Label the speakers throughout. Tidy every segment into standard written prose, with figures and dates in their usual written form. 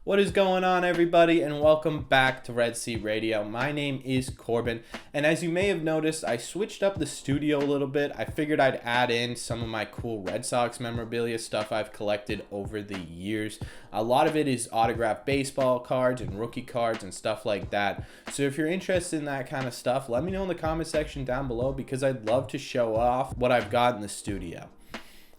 Speaker 1: What is going on, everybody, and welcome back to Red Sea Radio. My name is Corbin, and as you may have noticed, I switched up the studio a little bit. I figured I'd add in some of my cool Red Sox memorabilia stuff I've collected over the years. A lot of it is autographed baseball cards and rookie cards and stuff like that. So if you're interested in that kind of stuff, let me know in the comment section down below because I'd love to show off what I've got in the studio.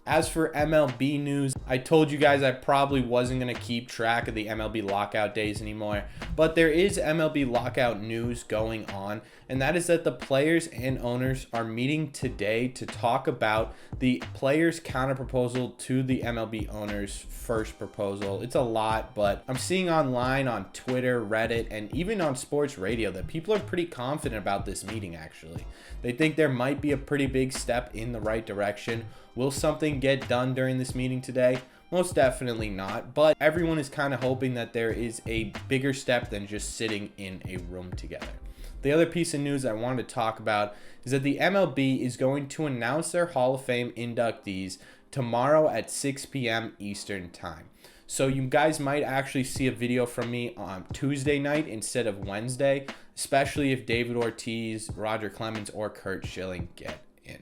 Speaker 1: As for MLB news, I told you guys I probably wasn't going to keep track of the MLB lockout days anymore, but there is MLB lockout news going on, and that is that the players and owners are meeting today to talk about the players' counterproposal to the MLB owners' first proposal. It's a lot, but I'm seeing online on Twitter, Reddit, and even on sports radio that people are pretty confident about this meeting, actually. They think there might be a pretty big step in the right direction. Will something get done during this meeting today? Most definitely not, but everyone is kind of hoping that there is a bigger step than just sitting in a room together. The other piece of news I wanted to talk about is that the MLB is going to announce their Hall of Fame inductees tomorrow at 6 p.m. Eastern Time. So you guys might actually see a video from me on Tuesday night instead of Wednesday, especially if David Ortiz, Roger Clemens, or Curt Schilling get in.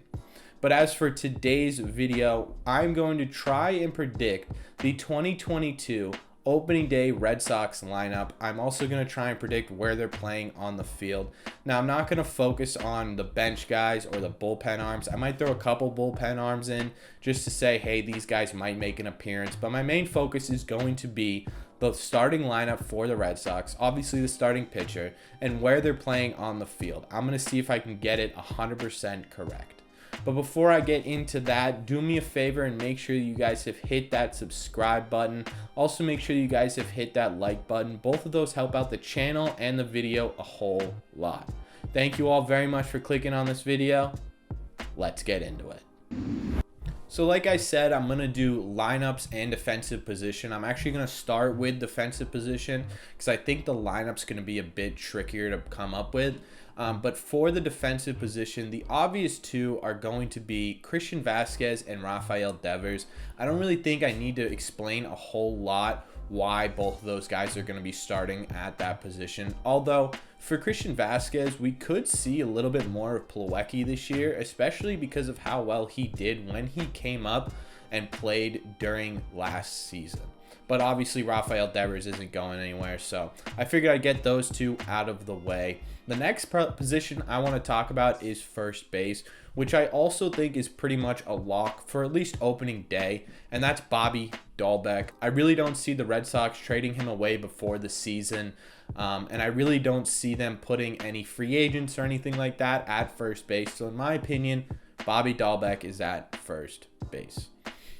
Speaker 1: But as for today's video, I'm going to try and predict the 2022 opening day Red Sox lineup. I'm also going to try and predict where they're playing on the field. Now, I'm not going to focus on the bench guys or the bullpen arms. I might throw a couple bullpen arms in just to say, hey, these guys might make an appearance. But my main focus is going to be the starting lineup for the Red Sox, obviously the starting pitcher, and where they're playing on the field. I'm going to see if I can get it 100% correct. But before I get into that, do me a favor and make sure you guys have hit that subscribe button. Also, make sure you guys have hit that like button. Both of those help out the channel and the video a whole lot. Thank you all very much for clicking on this video. Let's get into it. So like I said, I'm going to do lineups and defensive position. I'm actually going to start with defensive position because I think the lineup's going to be a bit trickier to come up with. But for the defensive position, the obvious two are going to be Christian Vasquez and Rafael Devers. I don't really think I need to explain a whole lot why both of those guys are going to be starting at that position. Although for Christian Vasquez, we could see a little bit more of Plawecki this year, especially because of how well he did when he came up and played during last season. But obviously Rafael Devers isn't going anywhere, so I figured I'd get those two out of the way. The next position I want to talk about is first base, which I also think is pretty much a lock for at least opening day, and that's Bobby Dalbec. I really don't see the Red Sox trading him away before the season, and I really don't see them putting any free agents or anything like that at first base. So in my opinion, Bobby Dalbec is at first base.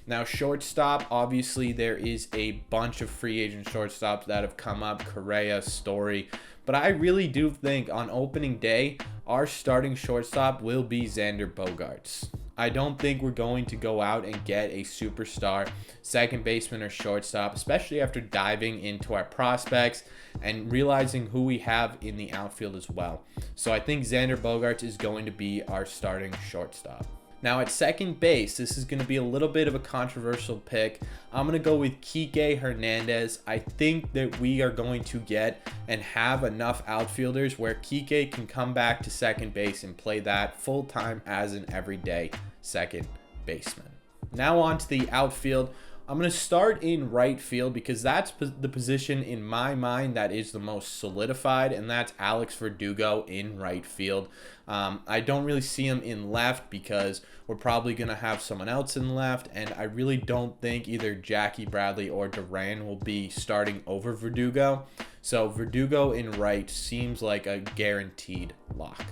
Speaker 1: Now, shortstop, obviously there is a bunch of free agent shortstops that have come up, Correa, Story, but I really do think on opening day, our starting shortstop will be Xander Bogaerts. I don't think we're going to go out and get a superstar second baseman or shortstop, especially after diving into our prospects and realizing who we have in the outfield as well. So I think Xander Bogaerts is going to be our starting shortstop. Now at second base, this is going to be a little bit of a controversial pick. I'm going to go with Kike Hernandez. I think that we are going to get and have enough outfielders where Kike can come back to second base and play that full time as an everyday second baseman. Now on to the outfield. I'm going to start in right field because that's the position in my mind that is the most solidified, and that's Alex Verdugo in right field. I don't really see him in left because we're probably going to have someone else in left, and I really don't think either Jackie Bradley or Duran will be starting over Verdugo. So Verdugo in right seems like a guaranteed lock.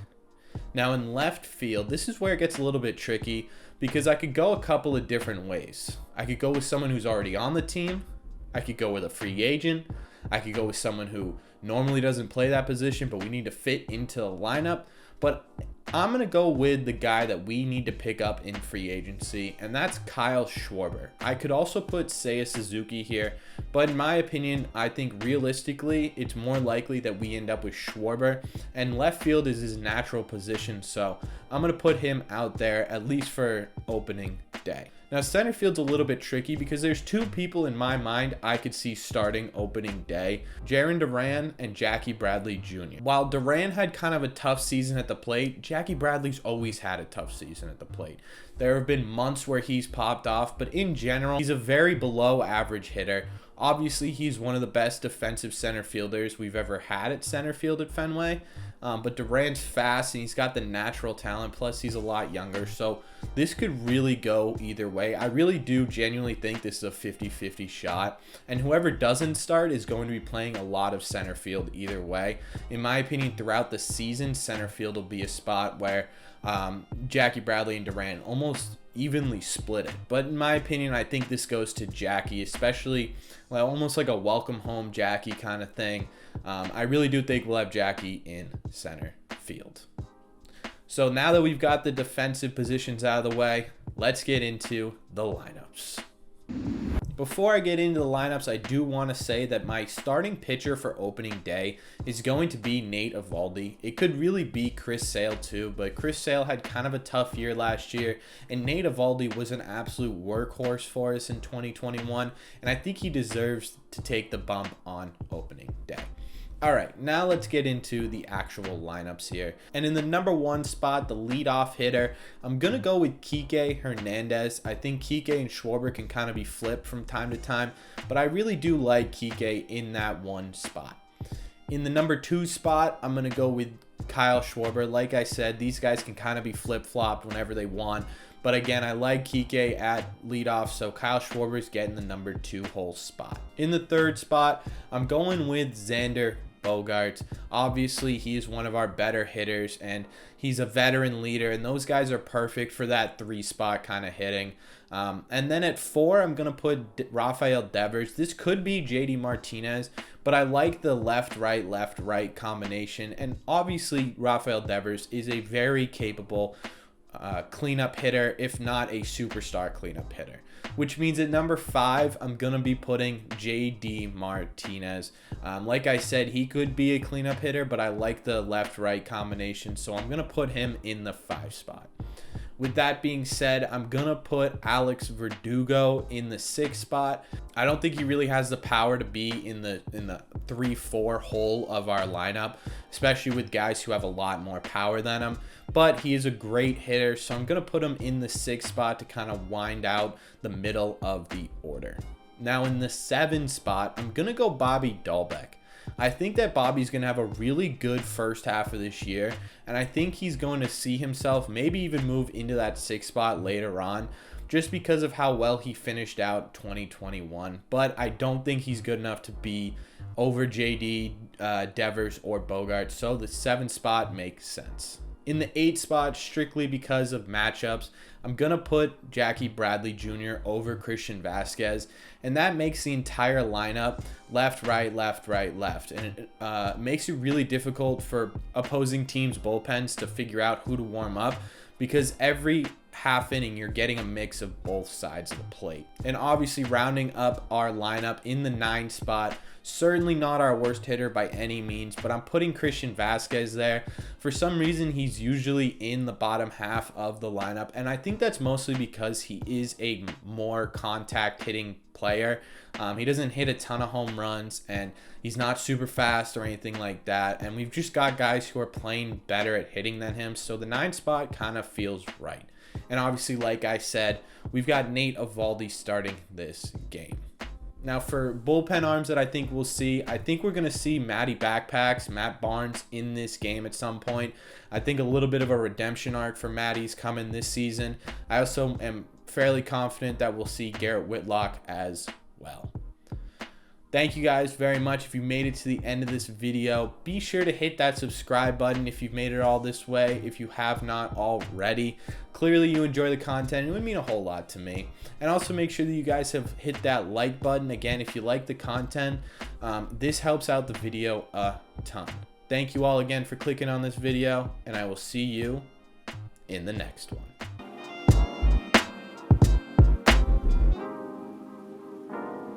Speaker 1: Now in left field, this is where it gets a little bit tricky because I could go a couple of different ways. I could go with someone who's already on the team. I could go with a free agent. I could go with someone who normally doesn't play that position, but we need to fit into the lineup. But I'm going to go with the guy that we need to pick up in free agency, and that's Kyle Schwarber. I could also put Seiya Suzuki here, but in my opinion, I think realistically, it's more likely that we end up with Schwarber, and left field is his natural position, so I'm going to put him out there at least for opening day. Now, center field's a little bit tricky because there's two people in my mind I could see starting opening day: Jarren Duran and Jackie Bradley Jr. While Duran had kind of a tough season at the plate, Jackie Bradley's always had a tough season at the plate. There have been months where he's popped off, but in general, he's a very below average hitter. Obviously, he's one of the best defensive center fielders we've ever had at center field at Fenway. But Duran's fast and he's got the natural talent, plus he's a lot younger. So this could really go either way. I really do genuinely think this is a 50-50 shot. And whoever doesn't start is going to be playing a lot of center field either way. In my opinion, throughout the season, center field will be a spot where Jackie Bradley and Duran almost evenly split it. But in my opinion, I think this goes to Jackie, especially almost like a welcome home Jackie kind of thing. I really do think we'll have Jackie in center field. So now that we've got the defensive positions out of the way, let's get into the lineups. Before I get into the lineups, I do want to say that my starting pitcher for opening day is going to be Nate Eovaldi. It could really be Chris Sale too, but Chris Sale had kind of a tough year last year, and Nate Eovaldi was an absolute workhorse for us in 2021, and I think he deserves to take the bump on opening day. All right, now let's get into the actual lineups here. And in the number 1 spot, the leadoff hitter, I'm going to go with Kike Hernandez. I think Kike and Schwarber can kind of be flipped from time to time, but I really do like Kike in that 1 spot. In the number 2 spot, I'm going to go with Kyle Schwarber. Like I said, these guys can kind of be flip-flopped whenever they want. But again, I like Kike at leadoff, so Kyle Schwarber's getting the number 2 hole spot. In the 3rd spot, I'm going with Xander Bogaerts. Obviously, he is one of our better hitters, and he's a veteran leader, and those guys are perfect for that 3 spot kind of hitting. And then at 4, I'm going to put Rafael Devers. This could be JD Martinez, but I like the left-right combination, and obviously Rafael Devers is a very capable cleanup hitter, if not a superstar cleanup hitter. Which means at number 5, I'm going to be putting JD Martinez. Like I said, he could be a cleanup hitter, but I like the left-right combination, so I'm going to put him in the 5 spot. With that being said, I'm going to put Alex Verdugo in the 6th spot. I don't think he really has the power to be in the 3-4 hole of our lineup, especially with guys who have a lot more power than him. But he is a great hitter, so I'm going to put him in the 6th spot to kind of wind out the middle of the order. Now in the 7th spot, I'm going to go Bobby Dahlbeck. I think that Bobby's going to have a really good first half of this year, and I think he's going to see himself maybe even move into that 6th spot later on, just because of how well he finished out 2021. But I don't think he's good enough to be over JD, Devers, or Bogaerts, so the 7th spot makes sense. In the 8th spot, strictly because of matchups, I'm going to put Jackie Bradley Jr. over Christian Vasquez, and that makes the entire lineup left, right, left, right, left. And it makes it really difficult for opposing teams' bullpens to figure out who to warm up, because every half inning you're getting a mix of both sides of the plate. And obviously rounding up our lineup in the 9th spot, certainly not our worst hitter by any means, but I'm putting Christian Vasquez there. For some reason, he's usually in the bottom half of the lineup, and I think that's mostly because he is a more contact hitting player. He doesn't hit a ton of home runs, and he's not super fast or anything like that, and we've just got guys who are playing better at hitting than him, so the 9th spot kind of feels right. And obviously, like I said, we've got Nate Eovaldi starting this game. Now for bullpen arms that I think we'll see, I think we're going to see Matt Barnes in this game at some point. I think a little bit of a redemption arc for Matty's coming this season. I also am fairly confident that we'll see Garrett Whitlock as well. Thank you guys very much. If you made it to the end of this video, be sure to hit that subscribe button if you've made it all this way, if you have not already. Clearly you enjoy the content. It would mean a whole lot to me. And also make sure that you guys have hit that like button. Again, if you like the content, this helps out the video a ton. Thank you all again for clicking on this video, and I will see you in the next one.